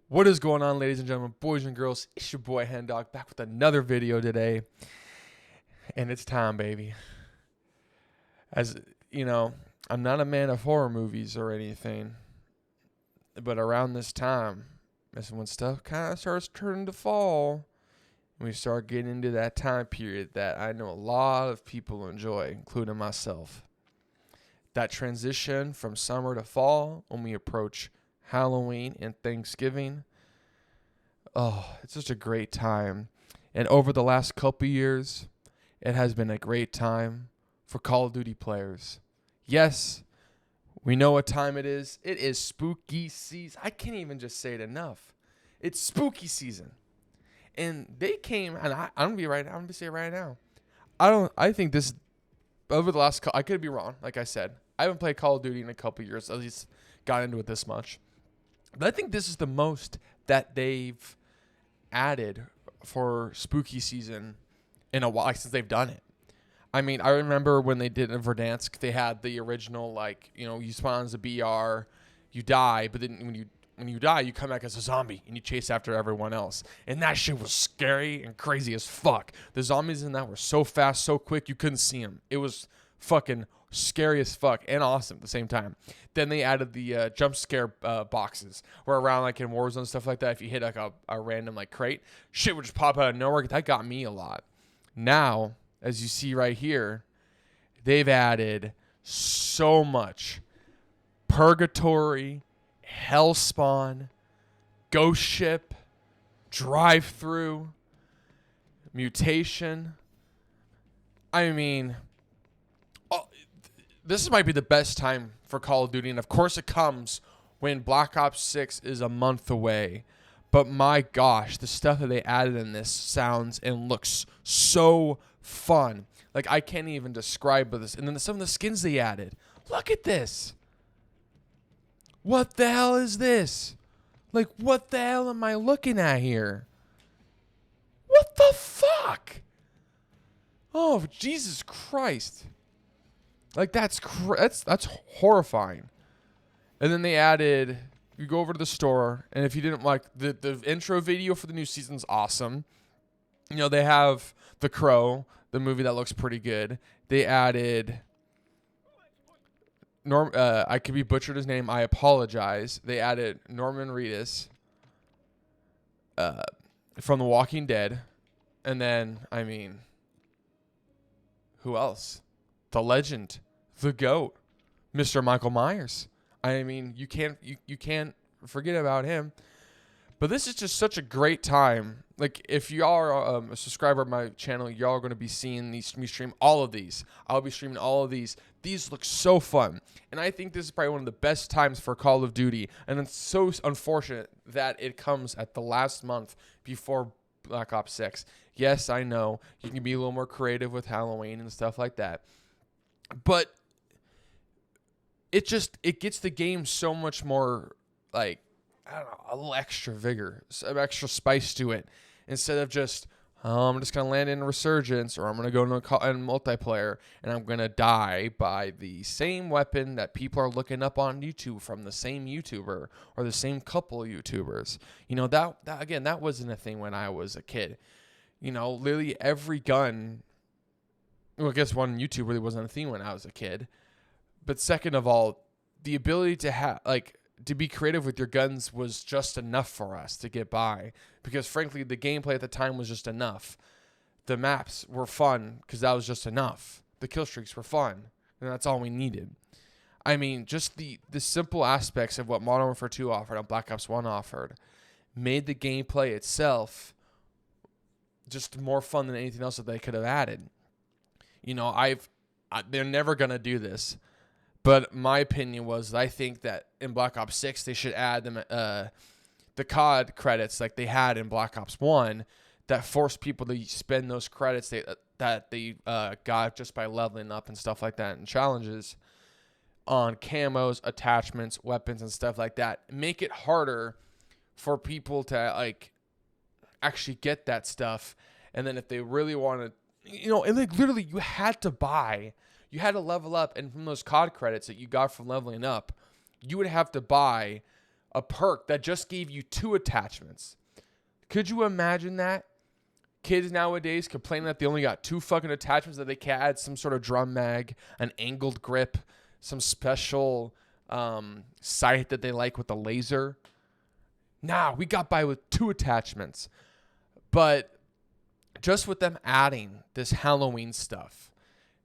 What is going on, ladies and gentlemen, boys and girls? It's your boy Hen Dog back with another video today, and it's time, baby. As you know, I'm not a man of horror movies or anything, but around this time is when stuff kind of starts turning to fall, and we start getting into that time period that I know a lot of people enjoy, including myself. That transition from summer to fall when we approach Halloween and Thanksgiving. Oh, it's such a great time. And over the last couple years, it has been a great time for Call of Duty players. Yes, we know what time it is. It is spooky season. I can't even just say it enough. It's spooky season. And they came, and I'm gonna say it right now. I think this over the last I could be wrong, like I said. I haven't played Call of Duty in a couple years, at least got into it this much. But I think this is the most that they've added for spooky season in a while, since they've done it. I mean, I remember when they did in Verdansk, they had the original, you spawn as a BR, you die, but then when you die, you come back as a zombie and you chase after everyone else. And that shit was scary and crazy as fuck. The zombies in that were so fast, so quick, you couldn't see them. It was fucking scary as fuck and awesome at the same time. Then they added the jump scare boxes where around like in Warzone and stuff like that, if you hit like a random like crate, shit would just pop out of nowhere. That got me a lot. Now, as you see right here, they've added so much purgatory, hellspawn, ghost ship, drive-through, mutation. I mean, this might be the best time for Call of Duty, and of course it comes when Black Ops 6 is a month away. But my gosh, the stuff that they added in this sounds and looks so fun. Like, I can't even describe this. And then some of the skins they added. Look at this. What the hell is this? Like, what the hell am I looking at here? What the fuck? Oh, Jesus Christ. Like, that's horrifying. And then they added, you go over to the store, and if you didn't like the intro video for the new season's awesome. You know, they have The Crow, the movie that looks pretty good. They added I could be butchered his name, I apologize. They added Norman Reedus from The Walking Dead. And then, I mean, who else? The legend, the GOAT, Mr. Michael Myers. I mean, you can't forget about him. But this is just such a great time. Like, if y'all are a subscriber of my channel, y'all are going to be seeing me stream all of these. I'll be streaming all of these. These look so fun. And I think this is probably one of the best times for Call of Duty. And it's so unfortunate that it comes at the last month before Black Ops 6. Yes, I know. You can be a little more creative with Halloween and stuff like that. But it gets the game so much more, like, I don't know, a little extra vigor, some extra spice to it. Instead of just, I'm just going to land in Resurgence, or I'm going to go in multiplayer, and I'm going to die by the same weapon that people are looking up on YouTube from the same YouTuber or the same couple of YouTubers. You know, that wasn't a thing when I was a kid. You know, literally every gun, well, I guess one YouTube really wasn't a thing when I was a kid. But second of all, the ability to to be creative with your guns was just enough for us to get by. Because frankly, the gameplay at the time was just enough. The maps were fun because that was just enough. The kill streaks were fun, and that's all we needed. I mean, just the simple aspects of what Modern Warfare 2 offered and Black Ops 1 offered made the gameplay itself just more fun than anything else that they could have added. You know, they're never going to do this. But my opinion was, I think that in Black Ops 6, they should add them the COD credits like they had in Black Ops 1 that forced people to spend those credits that they got just by leveling up and stuff like that and challenges on camos, attachments, weapons, and stuff like that. Make it harder for people to, like, actually get that stuff. And then if they really wanted, you know, and like literally you had to level up, and from those COD credits that you got from leveling up, you would have to buy a perk that just gave you 2 attachments. Could you imagine that? Kids nowadays complaining that they only got 2 fucking attachments, that they can add some sort of drum mag, an angled grip, some special sight that they like with the laser. Nah, we got by with 2 attachments. But just with them adding this Halloween stuff,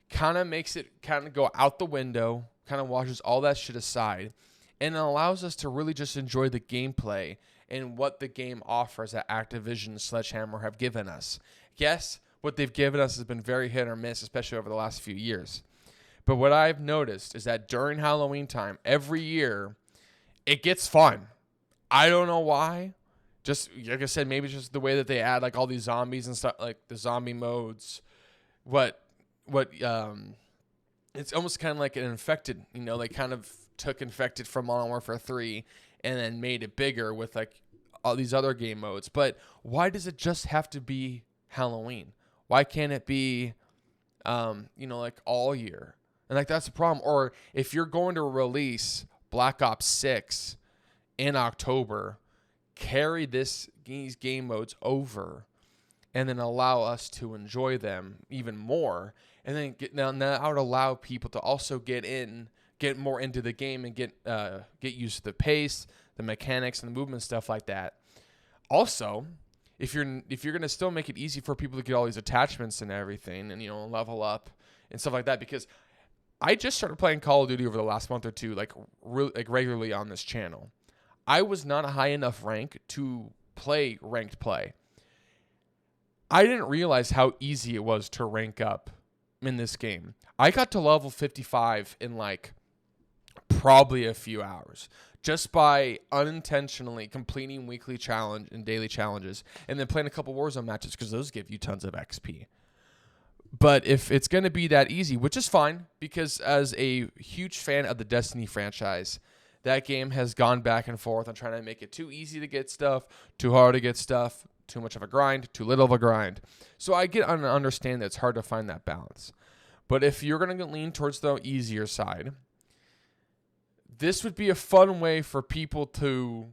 kind of makes it kind of go out the window, kind of washes all that shit aside, and it allows us to really just enjoy the gameplay and what the game offers that Activision and Sledgehammer have given us. Yes, what they've given us has been very hit or miss, especially over the last few years. But what I've noticed is that during Halloween time, every year, it gets fun. I don't know why. Just, like I said, maybe it's just the way that they add like all these zombies and stuff, like the zombie modes. It's almost kind of like an infected, they kind of took infected from Modern Warfare 3 and then made it bigger with like all these other game modes. But why does it just have to be Halloween? Why can't it be, like all year? And like that's the problem. Or if you're going to release Black Ops 6 in October, carry these game modes over and then allow us to enjoy them even more. And then that would allow people to also get more into the game and get used to the pace, the mechanics, and the movement, stuff like that. Also, if you're gonna still make it easy for people to get all these attachments and everything, and level up and stuff like that, because I just started playing Call of Duty over the last month or two, like regularly on this channel. I was not a high enough rank to play ranked play. I didn't realize how easy it was to rank up in this game. I got to level 55 in like probably a few hours just by unintentionally completing weekly challenge and daily challenges and then playing a couple Warzone matches, because those give you tons of XP. But if it's going to be that easy, which is fine, because as a huge fan of the Destiny franchise, that game has gone back and forth on trying to make it too easy to get stuff, too hard to get stuff, too much of a grind, too little of a grind. So I understand that it's hard to find that balance. But if you're going to lean towards the easier side, this would be a fun way for people to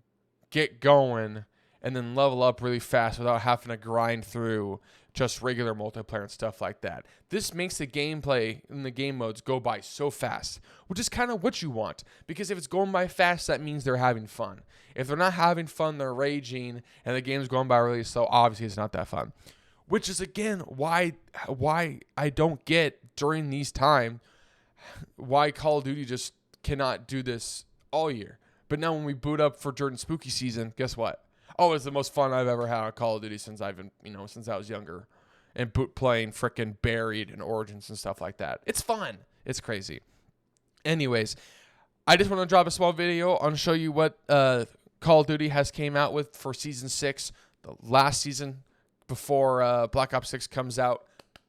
get going and then level up really fast without having to grind through just regular multiplayer and stuff like that. This makes the gameplay and the game modes go by so fast, which is kind of what you want. Because if it's going by fast, that means they're having fun. If they're not having fun, they're raging, and the game's going by really slow, obviously it's not that fun. Which is, again, why I don't get during these time why Call of Duty just cannot do this all year. But now when we boot up for during spooky season, guess what? Oh, it's the most fun I've ever had on Call of Duty since since I was younger, and playing frickin' Buried and Origins and stuff like that. It's fun. It's crazy. Anyways, I just want to drop a small video on show you what Call of Duty has came out with for Season 6, the last season before Black Ops 6 comes out.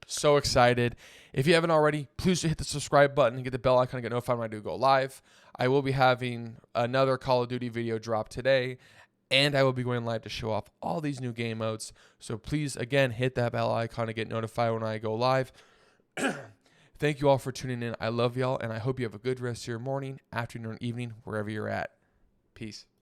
So excited. If you haven't already, please hit the subscribe button and get the bell icon to get notified when I do go live. I will be having another Call of Duty video drop today, and I will be going live to show off all these new game modes. So please, again, hit that bell icon to get notified when I go live. Thank you all for tuning in. I love y'all, and I hope you have a good rest of your morning, afternoon, evening, wherever you're at. Peace.